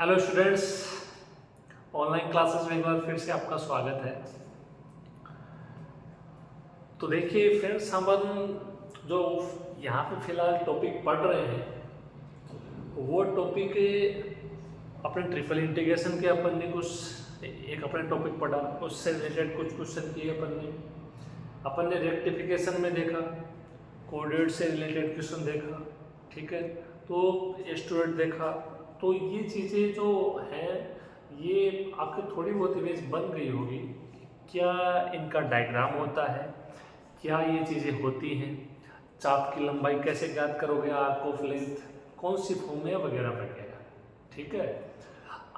Hello students, online classes में एक बार फिर से आपका स्वागत है। तो देखिए फ्रेंड्स, हम जो यहाँ पे फिलहाल टॉपिक पढ़ रहे हैं वो टॉपिक अपने ट्रिपल इंटीग्रेशन के अपन ने कुछ एक अपने टॉपिक पढ़ा, उससे रिलेटेड कुछ क्वेश्चन किए अपन ने रेक्टिफिकेशन में देखा, कोऑर्डिनेट से रिलेटेड क्वेश्चन देखा, ठीक है। तो स्टूडेंट देखा, तो ये चीज़ें जो हैं ये आपकी थोड़ी बहुत इमेज बन गई होगी। क्या इनका डायग्राम होता है, क्या ये चीज़ें होती हैं, चाप की लंबाई कैसे ज्ञात करोगे, आर्क ऑफ लेंथ कौन सी फॉर्म है, वगैरह वगैरह, ठीक है।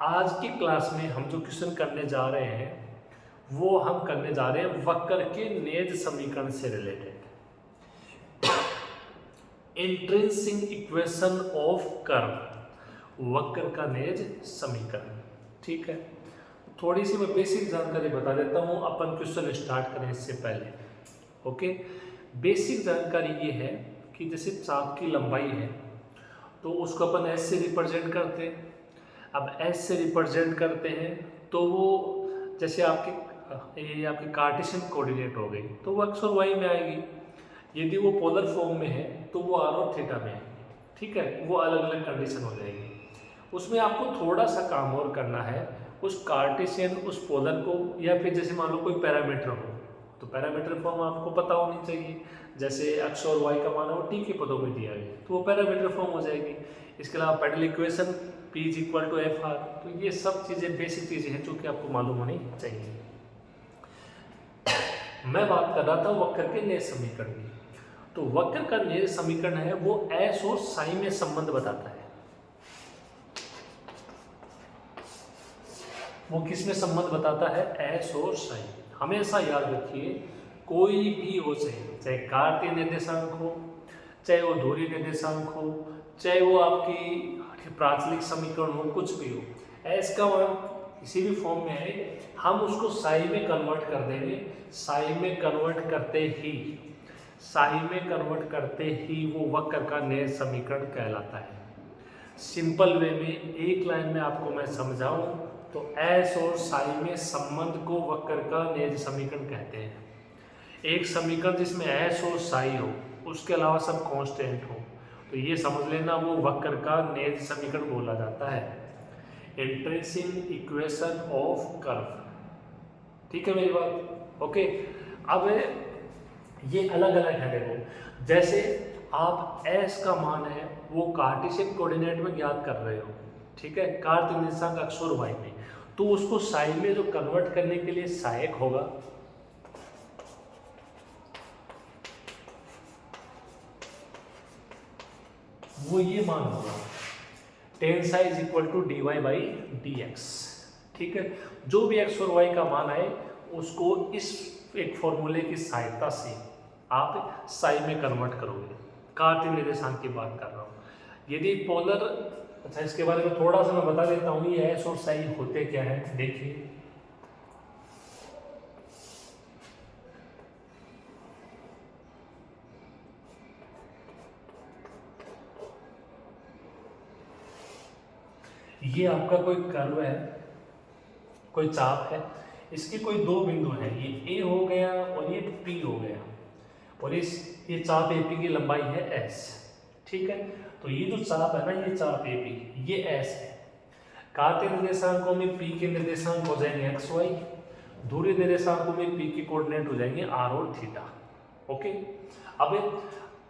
आज की क्लास में हम जो क्वेश्चन करने जा रहे हैं वो हम करने जा रहे हैं वक्र के नेज समीकरण से related, intrinsic equation of curve, वक्र का नेज समीकरण, ठीक है। थोड़ी सी मैं बेसिक जानकारी बता देता हूँ अपन क्वेश्चन स्टार्ट करें इससे पहले। ओके, बेसिक जानकारी ये है कि जैसे चाप की लंबाई है तो उसको अपन एस से रिप्रेजेंट करते हैं। अब एस से रिप्रेजेंट करते हैं तो वो जैसे ये आपकी कार्टेशियन कोऑर्डिनेट हो गई तो वो एक्स और वाई में आएगी। यदि वो पोलर फॉर्म में है तो वो आर और थीटा में आएगी, ठीक है। वो अलग अलग कंडीशन हो जाएगी। उसमें आपको थोड़ा सा काम और करना है, उस कार्टेशियन उस पोलर को, या फिर जैसे मान लो कोई पैरामीटर हो तो पैरामीटर फॉर्म आपको पता होनी चाहिए। जैसे एक्स और वाई का मान है वो टी के पदों में दिया गया तो वो पैरामीटर फॉर्म हो जाएगी। इसके अलावा पेडल इक्वेशन P = FR, तो ये सब चीज़ें बेसिक चीज़ें हैं जो कि आपको मालूम होनी चाहिए। मैं बात कर रहा था वक्र के नेज समीकरण की। तो वक्र का नेज समीकरण है वो एस और साई में संबंध बताता है। वो किस में संबंध बताता है? एस और साई। हमेशा याद रखिए, कोई भी हो, चाहे कार्तीय निर्देशांक हो, चाहे वो धुरी निर्देशांक हो, चाहे वो आपकी प्राचलिक समीकरण हो, कुछ भी हो, एस का मान किसी भी फॉर्म में है, हम उसको साई में कन्वर्ट कर देंगे। साई में कन्वर्ट करते ही वो वक्र का नेज समीकरण कहलाता है। सिंपल वे में एक लाइन में आपको मैं समझाऊं तो एस और साई में संबंध को वक्र का नेज समीकरण कहते हैं। एक समीकरण जिसमें एस और साई हो, उसके अलावा सब कांस्टेंट हो, तो ये समझ लेना वो वक्र का नेज समीकरण बोला जाता है, इंट्रिंसिक इक्वेशन ऑफ कर्व, ठीक है मेरी बात। ओके, अब ये अलग अलग है। देखो, जैसे आप एस का मान है वो कार्टेशियन कोऑर्डिनेट में ज्ञात कर रहे हो, ठीक है, कार्तीय निर्देशांक एक्स और वाई में, तो उसको साई में जो कन्वर्ट करने के लिए सहायक होगा वो ये मान होगा tan psi = dy/dx, ठीक है। जो भी एक्स और वाई का मान आए उसको इस एक फॉर्मूले की सहायता से आप साई में कन्वर्ट करोगे। कार्तीय निर्देशांक की बात कर रहा हूँ। यदि पोलर, अच्छा इसके बारे में थोड़ा सा मैं बता देता हूँ, ये एस और साई होते क्या है। देखिए, ये आपका कोई कर्व है, कोई चाप है, इसके कोई दो बिंदु हैं, ये ए हो गया और ये पी हो गया, और ये चाप एपी की लंबाई है एस, ठीक है। तो ये जो चाप है ना, ये चाप एपी, ये एस है। कार्तीय निर्देशांकों में पी के निर्देशांक हो जाएंगे एक्स वाई, धुरी निर्देशांकों में पी के कोऑर्डिनेट हो जाएंगे आर और थीटा। ओके, अब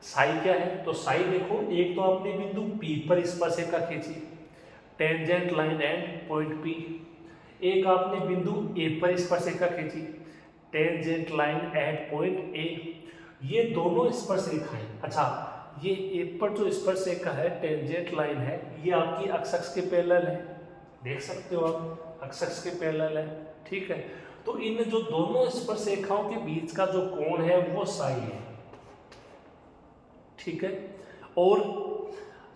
साई क्या है? तो साई देखो, एक तो आपने बिंदु पी पर स्पर्शिका खींची, tangent line and point P. एक आपने बिंदु ए पर स्पर्शिका खींची, tangent line at point A. ये दोनों स्पर्शरेखाएं, अच्छा ये ए पर जो स्पर्शरेखा है, टेंजेंट लाइन है, ये आपकी अक्ष के पैरेलल है, देख सकते हो आप, अक्ष के पैरेलल है, ठीक है। तो इन जो दोनों स्पर्शरेखाओं के बीच का जो कोण है वो साई है, ठीक है। और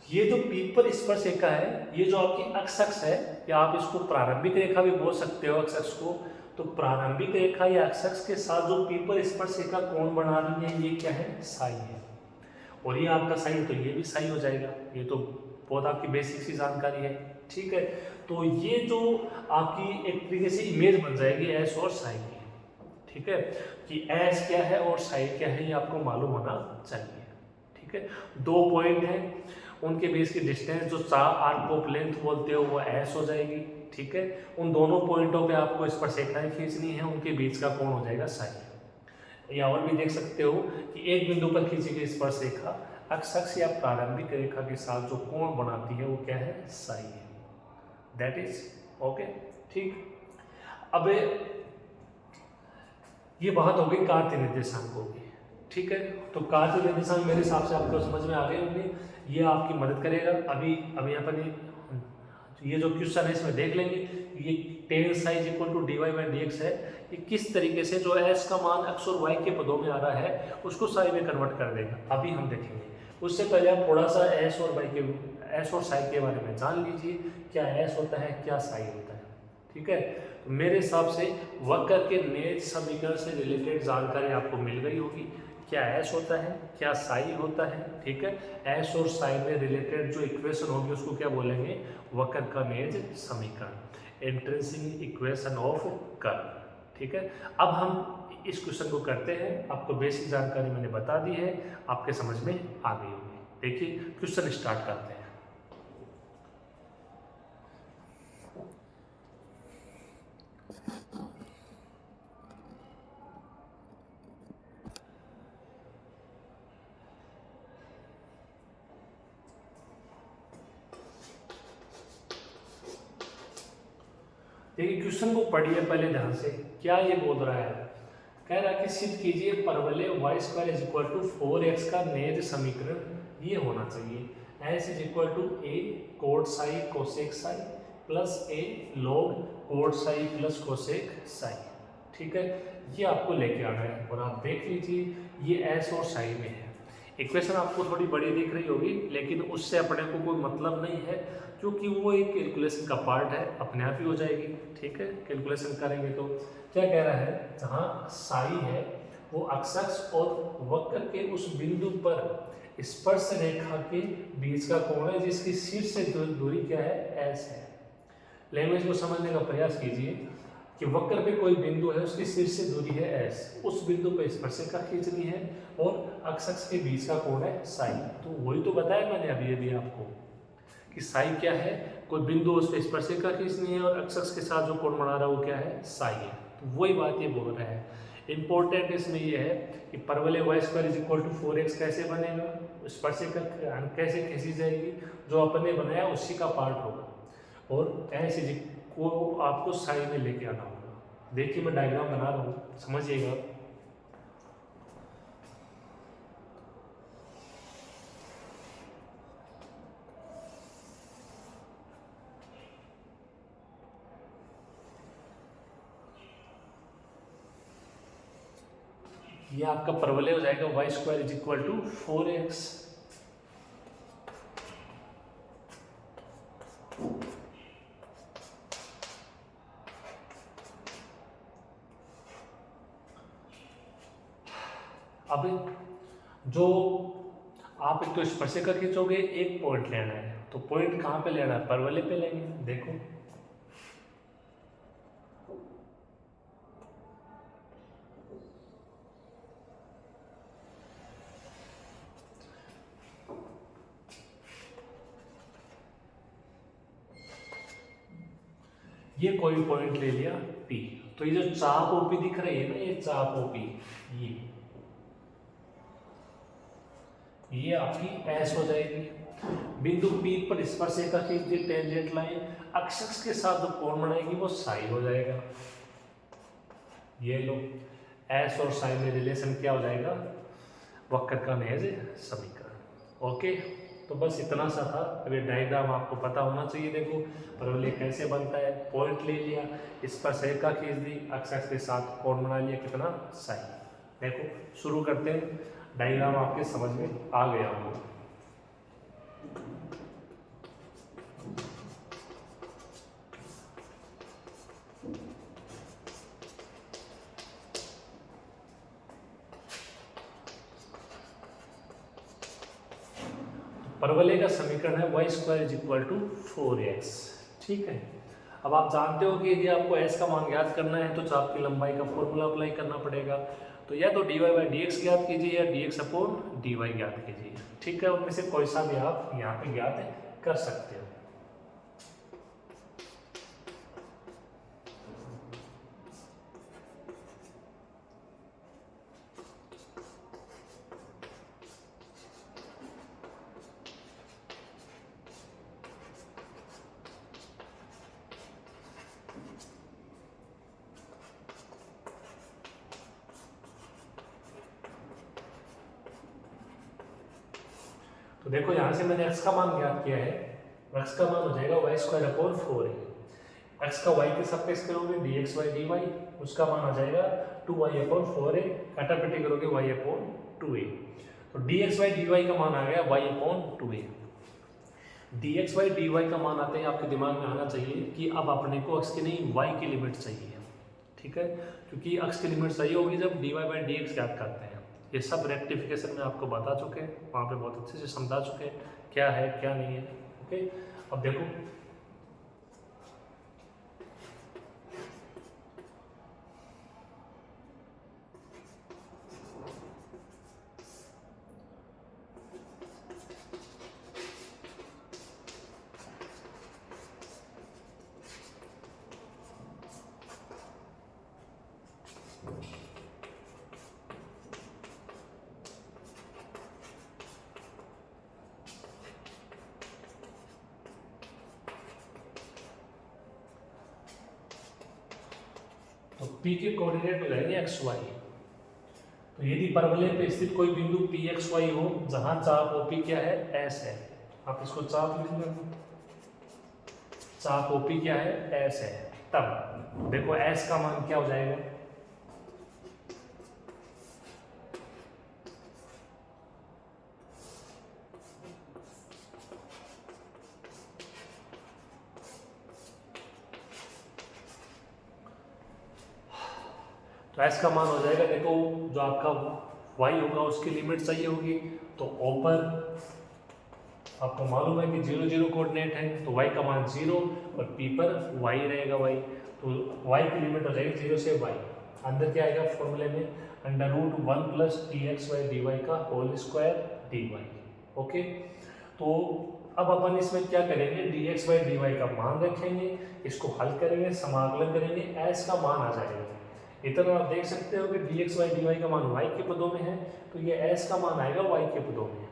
ये जो पी पर स्पर्शरेखा है, ये जो आपकी अक्ष है, या आप इसको प्रारंभिक रेखा भी बोल सकते हो अक्ष को, तो प्रारंभिक रेखा या अक्ष के साथ जो पी पर स्पर्शरेखा कोण बना रही है, ये क्या है? साई है। और ये आपका साई, तो ये भी साई हो जाएगा। ये तो बहुत आपकी बेसिक सी जानकारी है। ठीक है। तो ये जो आपकी एक तरीके से इमेज बन जाएगी एस और साई की, ठीक है, कि एस क्या है और साई क्या है ये आपको मालूम होना चाहिए, ठीक है। 2 पॉइंट हैं, उनके बीच की डिस्टेंस जो आर्क ऑफ लेंथ बोलते हो वो एस हो जाएगी, ठीक है। उन दोनों पॉइंटों पे आपको स्पर्शरेखाएं खींचनी है, उनके बीच का कोण हो जाएगा साई। या और भी देख सकते हो कि एक बिंदु पर खींची गई स्पर्शरेखा अक्ष या प्रारंभिक रेखा के साथ जो कोण बनाती है वो क्या है, साई है। दैट इज ओके, ठीक। अब ये बात हो गई कार्तीय निर्देशांकों की, ठीक है। तो कार्तीय निर्देशांक मेरे हिसाब से आपको समझ में आ गए होंगे, ये आपकी मदद करेगा। अभी अपन ये जो क्वेश्चन है इसमें देख लेंगे, ये tan psi is equal to dy by dx है, ये किस तरीके से जो s का मान x और y के पदों में आ रहा है उसको साई में कन्वर्ट कर देगा, अभी हम देखेंगे। उससे पहले आप थोड़ा सा s और साई के बारे में जान लीजिए, क्या s होता है, क्या साई होता है, ठीक है। तो मेरे हिसाब से वक्र के नेज समीकरण से रिलेटेड जानकारी आपको मिल गई होगी, क्या s होता है, क्या साई होता है, ठीक है। s और साई में रिलेटेड जो इक्वेशन होगी उसको क्या बोलेंगे, वक्र का नेज समीकरण, इंट्रिंसिक इक्वेशन ऑफ कर्व, ठीक है। अब हम इस क्वेश्चन को करते हैं, आपको बेसिक जानकारी मैंने बता दी है, आपके समझ में आ गई होगी। देखिए क्वेश्चन स्टार्ट करते हैं। देखिए क्वेश्चन को पढ़िए पहले ध्यान से, क्या ये बोल रहा है, कह रहा है कि सिद्ध कीजिए परवलय y square is equal to 4x का नेज समीकरण ये होना चाहिए, s is equal to a cot psi cosec psi plus a log cot psi plus cosec psi, ठीक है। ये आपको लेके आना है और आप देख लीजिए ये s और साई में है। इक्वेशन आपको थोड़ी बड़ी दिख रही होगी लेकिन उससे अपने को कोई मतलब नहीं है, क्योंकि वो एक कैलकुलेशन का पार्ट है, अपने आप ही हो जाएगी, ठीक है। कैलकुलेशन करेंगे तो क्या कह रहा है, जहाँ साई है वो अक्ष और वक्र के उस बिंदु पर स्पर्श रेखा के बीच का कोण है जिसकी शीर्ष से दूरी क्या है, एस है। लैंग्वेज को समझने का प्रयास कीजिए कि वक्र पे कोई बिंदु है, उसकी शीर्ष से दूरी है एस, उस बिंदु पे स्पर्शरेखा खींचनी है और अक्ष के बीच का कोण है साई। तो वही तो बताया मैंने अभी आपको कि साई क्या है, कोई बिंदु उस पर स्पर्शरेखा खींचनी है और अक्ष के साथ जो कोण बना रहा है वो क्या है, साई है। तो वही बात ये बोल रहा है। इंपॉर्टेंट इसमें ये है कि परवलय y square is equal to 4x कैसे बनेगा, स्पर्शरेखा कैसे खींची जाएगी, जो अपने बनाया उसी का पार्ट होगा, और ऐसे को आपको साई में लेके आना होगा। देखिए मैं डायग्राम बना रहा हूँ, समझिएगा। ये आपका परवलय हो जाएगा y square is equal to 4x, अब जो आप एक तो स्पर्शरेखा खींचोगे, एक पॉइंट लेना है, तो पॉइंट कहाँ पे लेना है, परवलय पे लेंगे। देखो ये कोई पॉइंट ले लिया P, तो ये जो चाप OP दिख रही है ना, ये चाप OP, ये आपकी S हो जाएगी। बिंदु P पर स्पर्शरेखा खींच दी, टेंजेंट लाइन, अक्ष के साथ जो कोण बनाएगी वो साई हो जाएगा। ये लो S और साई में रिलेशन क्या हो जाएगा, वक्र का नेज समीकरण। ओके, तो बस इतना सा था। अभी डायग्राम आपको पता होना चाहिए। देखो परवलय कैसे बनता है, पॉइंट ले लिया, स्पर्शरेखा खींच दी, अक्ष के साथ कोण बना लिया, कितना साई। देखो शुरू करते हैं, डायग्राम आपके समझ में आ गया होगा। परवलय का समीकरण है y square is equal to 4x, ठीक है। अब आप जानते हो कि यदि आपको एस का मान ज्ञात करना है तो चाप की लंबाई का फॉर्मूला अप्लाई करना पड़ेगा। तो या तो dy बाई डी एक्स ज्ञात कीजिए या dx अपॉन dy ज्ञात कीजिए। ठीक है, उनमें से कोई सा भी आप यहाँ पे ज्ञात कर सकते हो। तो देखो यहाँ से मैंने x का मान ज्ञात किया है, x का मान हो जाएगा y square upon 4a। x का y के सापेक्ष करोगे dx बाई dy, उसका मान आ जाएगा 2y अपॉन 4a, काटापीटी करोगे y अपॉन 2a। तो dx बाई dy का मान आ गया y upon 2a। dx by dy का मान आते हैं आपके दिमाग में आना चाहिए कि अब अपने को x की नहीं y की लिमिट चाहिए। ठीक है, क्योंकि x की लिमिट सही होगी जब dy बाई dx ज्ञात करते हैं। ये सब रेक्टिफिकेशन में आपको बता चुके हैं, वहाँ पे बहुत अच्छे से समझा चुके हैं क्या है क्या नहीं है। ओके, अब देखो तो P के कोऑर्डिनेट हो जाएंगे एक्स वाई। तो यदि परवलय पे स्थित कोई बिंदु पी एक्स वाई हो जहां चाप ओपी क्या है एस है, आप इसको चाप लिख लो, चाप ओपी क्या है एस है, तब देखो एस का मान क्या हो जाएगा, तो एस का मान हो जाएगा, देखो जो आपका वाई होगा उसकी लिमिट चाहिए होगी, तो ऊपर आपको मालूम है कि 0 0 कोऑर्डिनेट है, तो y का मान 0 और p पर y रहेगा y, तो y की लिमिट हो जाएगी 0 से y। अंदर क्या आएगा फॉर्मूले में, under root 1 plus dx by dy का होल स्क्वायर dy। ओके, तो अब अपन इसमें क्या करेंगे, dx बाई dy का मान रखेंगे, इसको हल करेंगे, समाकलन करेंगे, s का मान आ जाएगा। इतना आप देख सकते हो कि dx बाई dy का मान y के पदों में है, तो ये s का मान आएगा y के पदों में।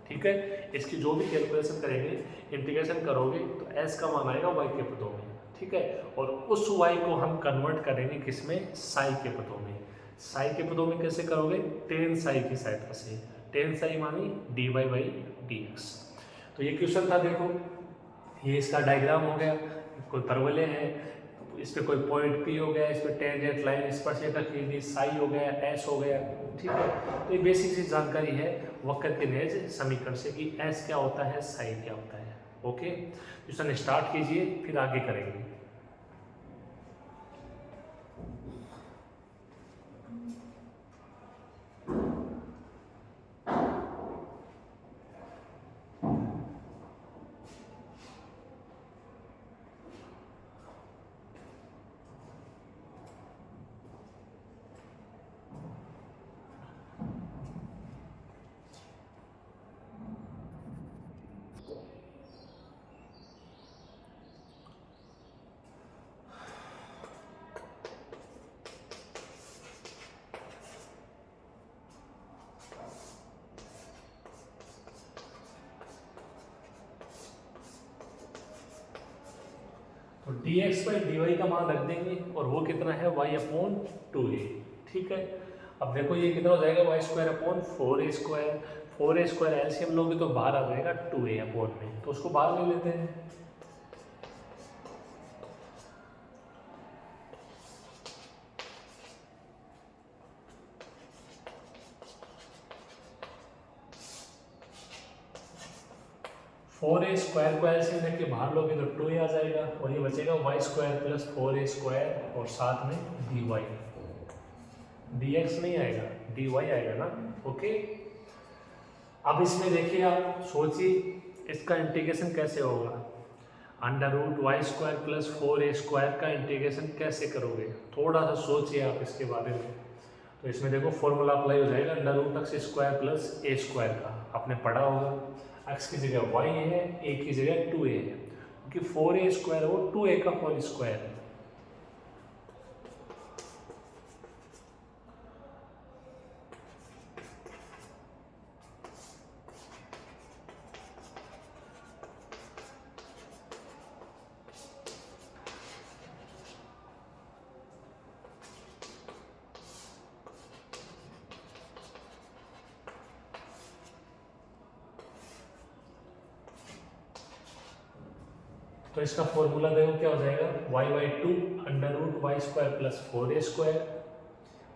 ठीक है, इसकी जो भी कैलकुलेशन करेंगे, इंटीग्रेशन करोगे तो s का मान आएगा y के पदों में। ठीक है, और उस y को हम कन्वर्ट करेंगे किसमें, साई के पदों में। साई के पदों में कैसे करोगे, टेन साई की सहायता से। टेन साई मानी dy बाई dx। तो ये क्वेश्चन था, देखो ये इसका डायग्राम हो गया, कोई परवलय है, इस पे कोई पॉइंट P हो गया, इस पे टेंजेंट लाइन स्पर्शरेखा खींचनी, साई हो गया, S हो गया। ठीक है, तो ये बेसिक सी जानकारी है वक्र के नेज समीकरण से कि S क्या होता है, साई क्या होता है। ओके, क्वेश्चन स्टार्ट कीजिए, फिर आगे करेंगे। तो dx बाई dy का मान रख देंगे और वो कितना है y अपॉन 2a। ठीक है, अब देखो ये कितना हो जाएगा, y square upon 4a square. 4a square LCM लोगे तो बाहर आ जाएगा 2a अपॉन में, तो उसको बाहर ले लेते हैं। फोर ए स्क्वायर को एलसीएम लेके बाहर लोगे तो 2a आ जाएगा, और ये बचेगा y square plus 4a square और साथ में dy। dx नहीं आएगा, dy आएगा ना। ओके, अब इसमें देखिए, आप सोचिए इसका इंटीग्रेशन कैसे होगा। Under root y square plus 4a² का इंटीग्रेशन कैसे करोगे, थोड़ा सा सोचिए आप इसके बारे में। तो इसमें देखो फॉर्मूला अप्लाई हो जाएगा under root x square plus a² का, आपने पढ़ा होगा। एक्स की जगह y है, a की जगह 2a है, क्योंकि 4a² वो 2a का होल स्क्वायर है। तो इसका फॉर्मूला देखो क्या हो जाएगा, y/2 under root y square plus 4a²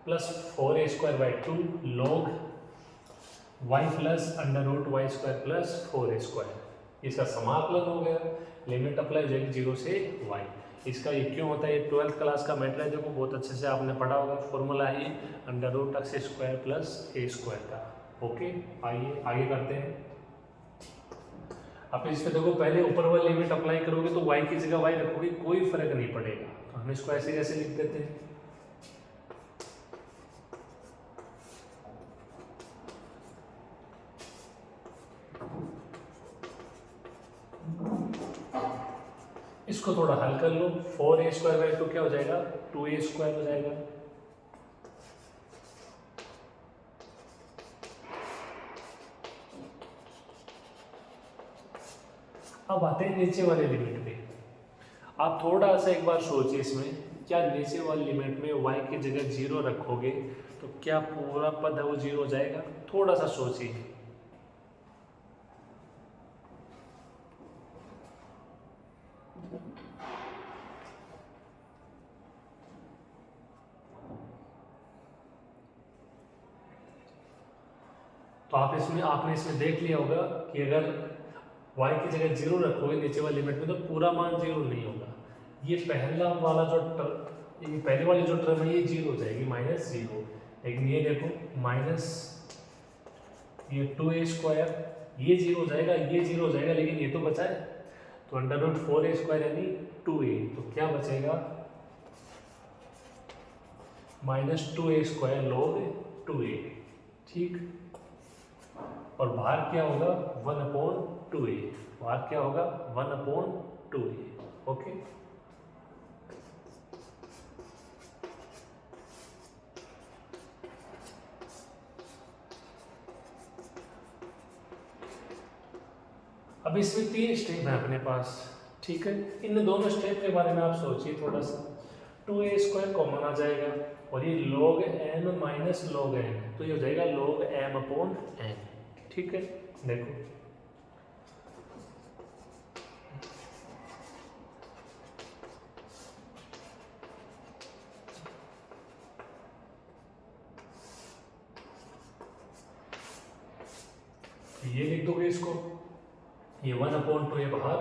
plus 4a² 2 log y plus under root y square plus 4a²। इसका समाकलन हो गया, लिमिट अप्लाई हो जाएगी 0 से y। इसका ये क्यों होता है, ये 12th क्लास का मैटर है, देखो बहुत अच्छे से आपने पढ़ा होगा। फॉर्मूला है under root x square plus a² का। ओके, आइए आगे करते हैं। अब इसमें देखो पहले ऊपर वाली लिमिट अप्लाई करोगे तो y की जगह y रखोगे, कोई फर्क नहीं पड़ेगा। तो हम इसको ऐसे कैसे लिख देते हैं, इसको थोड़ा हल कर लो। 4a² 2 क्या हो जाएगा, 2a² हो जाएगा। अब आते हैं नीचे वाले लिमिट पे। आप थोड़ा सा एक बार सोचिए इसमें, क्या नीचे वाली लिमिट में y की जगह 0 रखोगे तो क्या पूरा पद है वो 0 हो जाएगा, थोड़ा सा सोचिए। तो आपने इसमें देख लिया होगा कि अगर y की जगह 0 रखोगे नीचे वाली लिमिट में तो पूरा मान 0 नहीं होगा। ये पहली वाली जो टर्म है ये 0 हो जाएगी, -0। लेकिन ये देखो माइनस ये 2a² ये 0 हो जाएगा, ये 0 हो जाएगा, लेकिन ये तो बचा है। तो अंडर रूट 4a² यानी 2a, तो क्या बचेगा, -2a² log 2a। ठीक, और बाहर क्या होगा, 1/2a। बाहर क्या होगा, 1/2a। ओके, अब इसमें 3 स्टेप है अपने पास। ठीक है, इन दोनों स्टेप के बारे में आप सोचिए थोड़ा सा। 2a² कॉमन आ जाएगा और ये log m minus log n, तो ये हो जाएगा log m/n। ठीक है, देखो ये लिख दोगे इसको, ये 1/2 बाहर,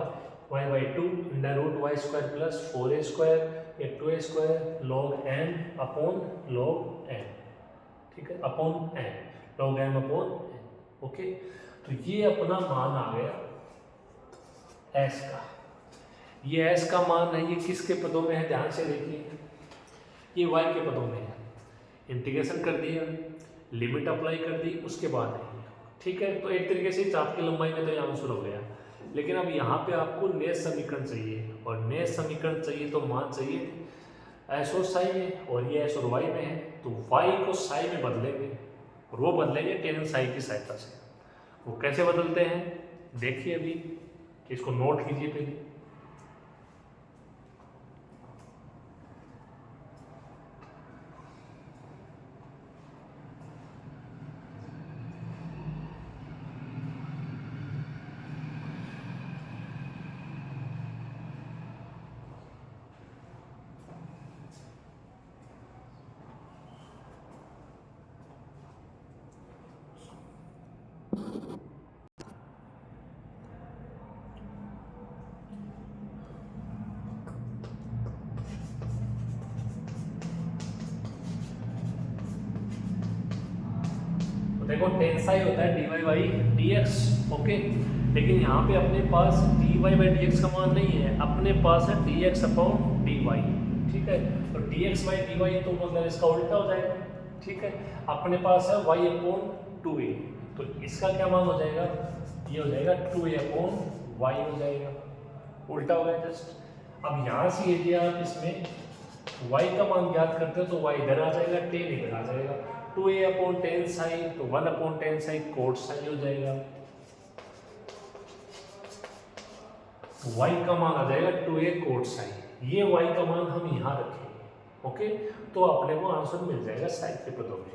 y/2 under root y square plus 4a², ये 2a² log m/log n। ठीक है, upon n, log m/n। Okay, तो ये अपना मान आ गया s का। ये s का मान है, ये किसके पदों में है, ध्यान से देखिए, ये y के पदों में है। इंटीग्रेशन कर दिया, लिमिट अप्लाई कर दी, उसके बाद है। ठीक है, तो एक तरीके से चाप की लंबाई में तो ये आंसर हो गया। लेकिन अब यहाँ पे आपको नए समीकरण चाहिए, और नए समीकरण चाहिए तो मान चाहिए एस और साई में, और ये एस और वाई में है, तो वाई को साई में बदलेंगे, और वो बदलेंगे टेन साई की सहायता से। वो कैसे बदलते हैं देखिए अभी, इसको नोट कीजिए पहले। देखो टेन साई होता है dy/dx। ओके, लेकिन यहाँ पे अपने पास dy बाई डी एक्स का मान नहीं है, अपने पास है dx अपॉन dy। ठीक है, तो dx बाई dy तो मतलब इसका उल्टा हो जाएगा। ठीक है, अपने पास है y अपॉन 2a, तो इसका क्या मान हो जाएगा, ये हो जाएगा 2a अपॉन y हो जाएगा, उल्टा हो गया जस्ट। अब यहाँ से यदि आप इसमें y का मान ज्ञात करते हो तो y इधर आ जाएगा, tan इधर आ जाएगा, 2a अपॉन tan साई तो 1 upon tan psi cot psi हो जाएगा। y का मान आ जाएगा 2a कोट साई, ये y का मान हम यहाँ रखेंगे। ओके, तो अपने को आंसर मिल जाएगा साई के पदों में।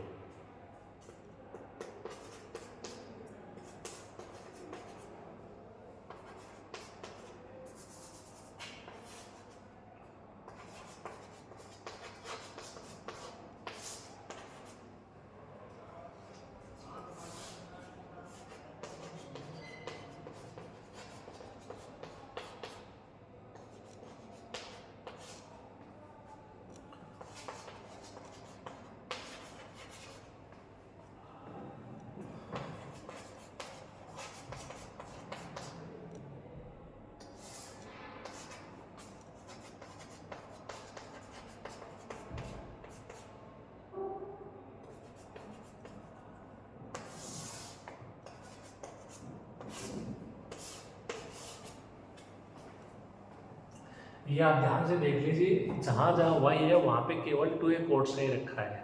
ये आप ध्यान से देख लीजिए, जहाँ जहाँ y है वहाँ पे केवल 2a कोट साई रखा है।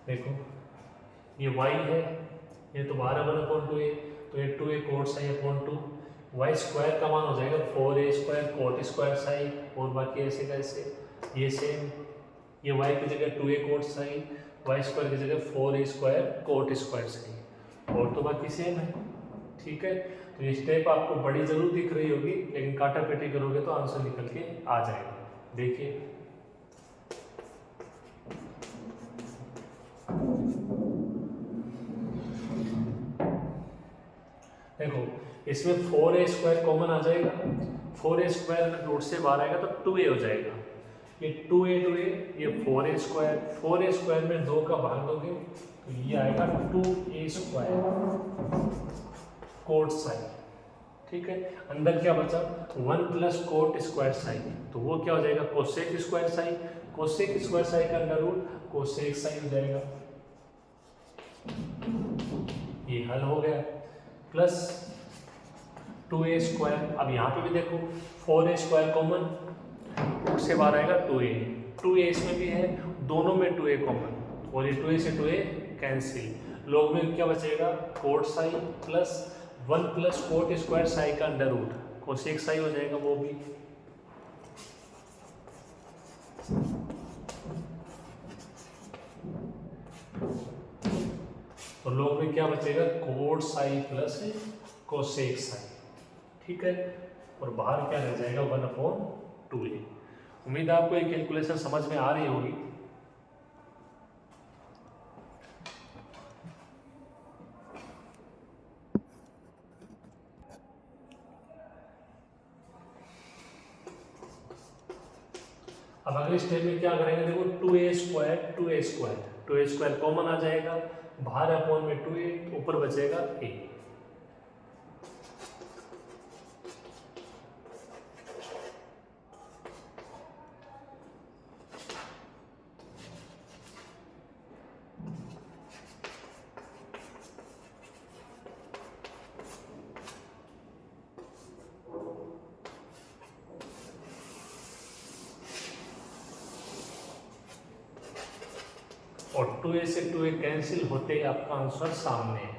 देखो ये y है, ये तो 12 1 अपॉन 2a, तो ये 2a cot psi upon 2, y square का मान हो जाएगा 4a square coat square Sai, और बाकी ऐसे का ऐसे ये सेम, ये y की जगह 2a cot Sai, y square की जगह 4a square coat square Sai, और तो बाकी सेम है। ठीक है, तो ये स्टेप आपको बड़ी जरूर दिख रही होगी, लेकिन काटा पेटी करोगे तो आंसर निकल के आ जाएगा। देखिए देखो, इसमें 4a स्क्वायर कॉमन आ जाएगा, 4a स्क्वायर रूट से बाहर आएगा तो 2a हो जाएगा, ये 2a ये 4a स्क्वायर में 2 का भाग दोगे तो ये आएगा 2a स्क्वायर कोट साई। ठीक है, अंदर क्या बचा 1 प्लस कोट स्क्वायर साई, तो वो क्या हो जाएगा cosec square Sai, cosec square psi का अंडर रूट कोसेक साई हो जाएगा। ये हल हो गया, प्लस 2a स्क्वायर। अब यहाँ पे भी देखो 4a स्क्वायर कॉमन, उससे बाहर आएगा 2a इसमें भी है, दोनों में 2a कॉमन, और ये 2a से 2a कैंसिल, लोग में क्या बचेगा cot psi plus 1 plus cot square psi का अंडर रूट कोसेक साई हो जाएगा वो भी। तो लोग में क्या बचेगा cot psi plus cosec psi. ठीक है, और बाहर क्या रह जाएगा 1/2a। उम्मीद है आपको ये कैलकुलेशन समझ में आ रही होगी। अब अगले स्टेप में क्या करेंगे, देखो 2a स्क्वायर कॉमन आ जाएगा, बाहर अपॉन में 2a, ऊपर बचेगा a। और 2a से 2a कैंसिल होते ही आपका आंसर सामने है,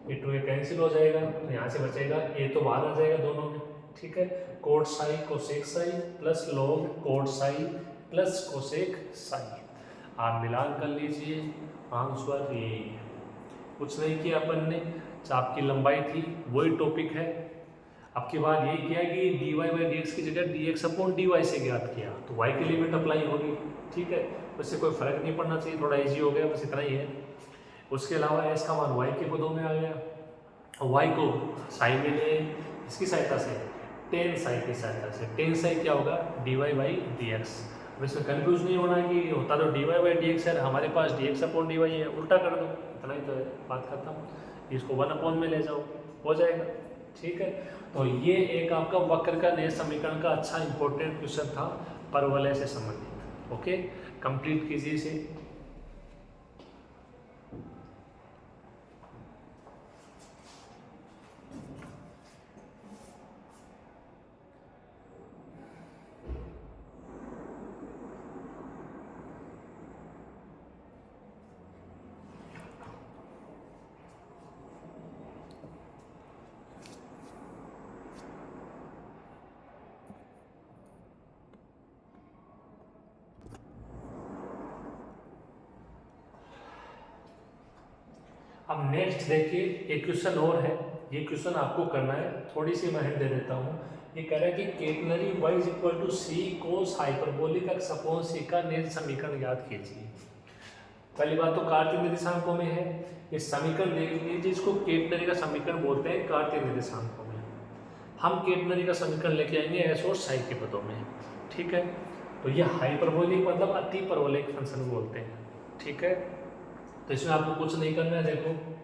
ये 2a कैंसिल हो जाएगा, तो यहाँ से बचेगा a तो बाहर आ जाएगा दोनों में। ठीक है, cot psi cosec psi plus log cot psi plus cosec psi, आप मिलान कर लीजिए, आंसर ये है। कुछ नहीं किया अपन ने, चाप की लंबाई थी वही टॉपिक है। अब की बात यही किया कि dy बाई डी एक्स की जगह dx अपॉन dy से ज्ञात किया, तो y की लिमिट अप्लाई होगी। ठीक है, उससे कोई फर्क नहीं पड़ना चाहिए, थोड़ा इजी हो गया, बस इतना ही है। उसके अलावा s का मान y के पदों में आ गया, y को साई में ले इसकी सहायता से, टेन साई की सहायता से, टेन साई क्या होगा dy बाई डी एक्स। अब इसमें कन्फ्यूज नहीं होना कि होता तो dy बाई डी एक्स है, हमारे पास dx अपॉन dy है, उल्टा कर दो, इतना ही तो है, बात खत्म। इसको 1 अपॉन में ले जाओ, हो जाएगा। ठीक है, तो ये एक आपका वक्र का नए समीकरण का अच्छा इंपॉर्टेंट क्वेश्चन था परवलय से संबंधित। ओके, कंप्लीट कीजिए इसे। अब नेक्स्ट देखिए, एक क्वेश्चन और है, ये क्वेश्चन आपको करना है, थोड़ी सी मैं हिंट दे देता हूँ। ये कह रहा है कि catenary y is equal to c cos hyperbolic x upon c का निज समीकरण याद कीजिए। पहली बात तो कार्तीय निर्देशांकों में है, ये समीकरण देख लीजिए, इसको केटनरी का समीकरण बोलते हैं कार्तीय निर्देशांकों में। हम केटनरी का समीकरण लेके आएंगे एस और साई के पदों में, ठीक है। तो ये हाइपरबोलिक मतलब अति परवलयिक फंक्शन बोलते हैं, ठीक है। तो इसमें आपको कुछ नहीं करना है, देखो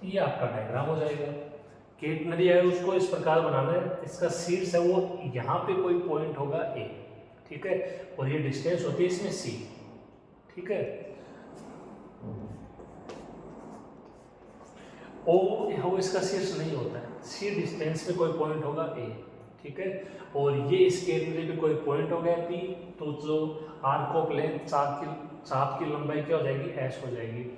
ये आपका डायग्राम हो जाएगा। केटनरी है उसको इस प्रकार बनाना है, इसका शीर्ष है वो यहाँ पे कोई पॉइंट होगा ए, ठीक है, और ये डिस्टेंस होती है इसमें सी, ठीक है। ओ इसका शीर्ष नहीं होता है, सी डिस्टेंस पे कोई पॉइंट होगा ए, ठीक है, और ये इस केटनरी पे कोई पॉइंट हो गया पी, तो जो आर्क ऑफ लेंथ चाप की लंबाई क्या हो जाएगी, एस हो जाएगी।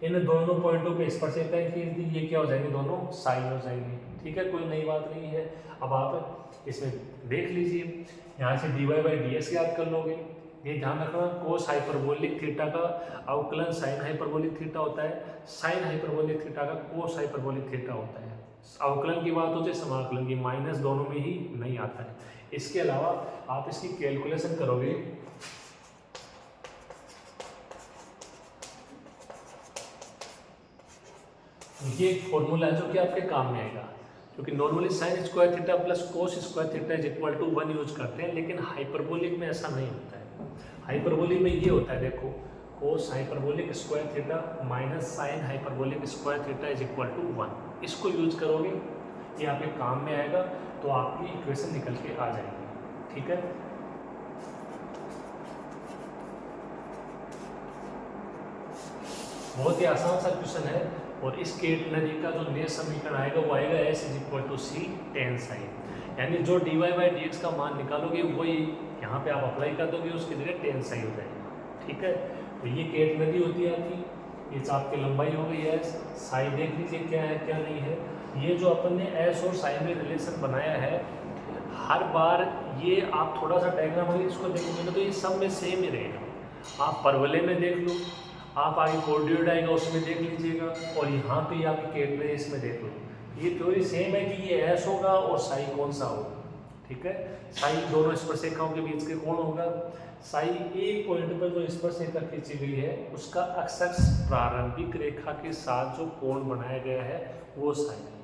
इन दोनों पॉइंटों पे स्पर्शरेखाएं खींच दी, ये क्या हो जाएंगे, दोनों साइन हो जाएंगे, ठीक है, कोई नई बात नहीं है। अब आप इसमें देख लीजिए, यहाँ से dy बाई डी एक्स याद कर लोगे, ये ध्यान रखना कोस हाइपरबोलिक थीटा का अवकलन साइन हाइपरबोलिक थीटा होता है, साइन हाइपरबोलिक थीटा का कोस हाइपरबोलिक थीटा होता है। अवकलन की बात होती है, समाकलन की माइनस दोनों में ही नहीं आता है। इसके अलावा आप इसकी कैलकुलेशन करोगे, ये एक फॉर्मूला है जो कि आपके काम में आएगा, क्योंकि normally sine square theta plus cos square theta is equal to 1 use करते हैं, लेकिन हाइपरबोलिक में ऐसा नहीं होता है। हाइपरबोलिक में ये होता है, देखो cos hyperbolic square theta minus sine hyperbolic square theta is equal to 1, इसको यूज करोगे, ये आपके काम में आएगा, तो आपकी इक्वेशन निकल के आ जाएगी, ठीक है। बहुत ही आसान सा क्वेश्चन है, और इस केटनरी का जो नया समीकरण आएगा वो आएगा s is equal to c tan sine, यानी जो d y by d x का मान निकालोगे वही यहाँ पे आप अप्लाई कर दोगे, उसकी जगह टेन साइन हो जाएगा, ठीक है। तो ये केटनरी होती है आपकी, ये चाप की लंबाई हो गई एस, साई देख लीजिए क्या है क्या नहीं है। ये जो अपन ने एस और साई में रिलेशन बनाया है, हर बार ये आप थोड़ा सा डायग्राम अगर इसको देखोगे तो ये सब में सेम ही रहेगा। आप परवलय में देख लो, आप आगे कोऑर्डिनेट आएगा उसमें देख लीजिएगा, और यहाँ पे आप केटनरी इसमें देख लो, ये थ्योरी सेम है कि ये एस होगा और साई कौन सा होगा, ठीक है। साई दोनों स्पर्शरेखाओं के बीच के कोण होगा, साई एक पॉइंट पर जो स्पर्शरेखा खींची गई है उसका अक्ष प्रारंभिक रेखा के साथ जो कोण बनाया गया है वो साई है,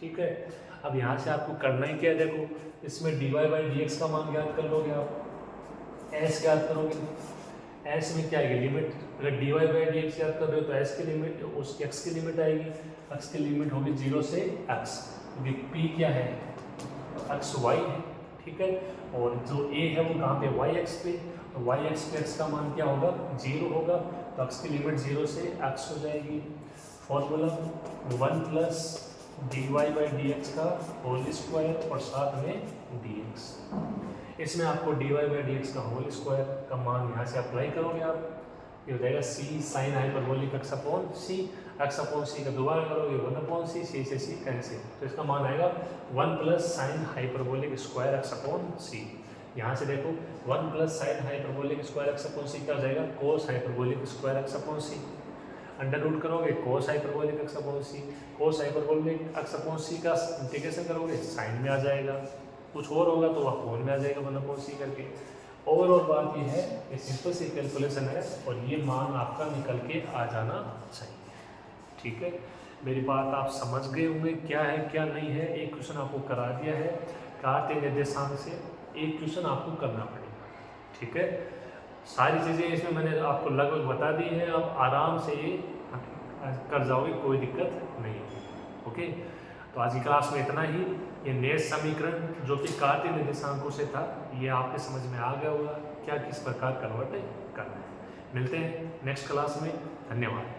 ठीक है। अब यहाँ से आपको करना ही क्या है, देखो इसमें d y by d x का मान ज्ञात कर लोगे आप, एस ज्ञात करोगे, एस में क्या आएगी लिमिट, अगर d y by d x याद कर रहे हो तो एस की लिमिट उसकी एक्स की लिमिट आएगी, एक्स की लिमिट होगी 0 से एक्स, क्योंकि पी क्या है, एक्स वाई है, ठीक है, और जो ए है वो कहाँ पे, वाई एक्स पे, तो वाई एक्स पे एक्स का मान क्या होगा, 0 होगा, तो एक्स की लिमिट 0 से एक्स हो जाएगी। Formula 1 plus d y by d x का होल स्क्वायर और साथ में डी एक्स, इसमें आपको d y by d x का होल स्क्वायर का मान यहाँ से अप्लाई करोगे आप, ये हो जाएगा सी साइन हाइपरबोलिक एक्स अपॉन सी, एक्स अपॉन सी का दोबारा करोगे 1 अपॉन सी, सी से सी कैंसिल, तो इसका मान आएगा 1 plus sine hyperbolic square x upon c. यहाँ से देखो 1 plus sine hyperbolic square x upon c क्या हो जाएगा, cos hyperbolic square x upon c, under root करोगे cos hyperbolic x upon c, cos hyperbolic x upon c का integration करोगे sign में आ जाएगा, कुछ और होगा तो वह कोण में आ जाएगा 1 अपॉन सी करके, ओवरऑल बात ये है कि सिंपल सी कैलकुलेशन है और ये मान आपका निकल के आ जाना चाहिए। ठीक है, मेरी बात आप समझ गए होंगे क्या है क्या नहीं है। एक क्वेश्चन आपको करा दिया है कार्तीय निर्देशांक से, एक क्वेश्चन आपको करना पड़ेगा। ठीक है, सारी चीज़ें इसमें मैंने आपको लगभग बता दी है, आप आराम से ये कर जाओगे, कोई दिक्कत नहीं होगी। ओके, तो आज की क्लास में इतना ही। ये नेट समीकरण जो कि कार्तीय निर्देशांकों से था, ये आपके समझ में आ गया होगा क्या किस प्रकार कन्वर्ट करना है। मिलते हैं नेक्स्ट क्लास में, धन्यवाद।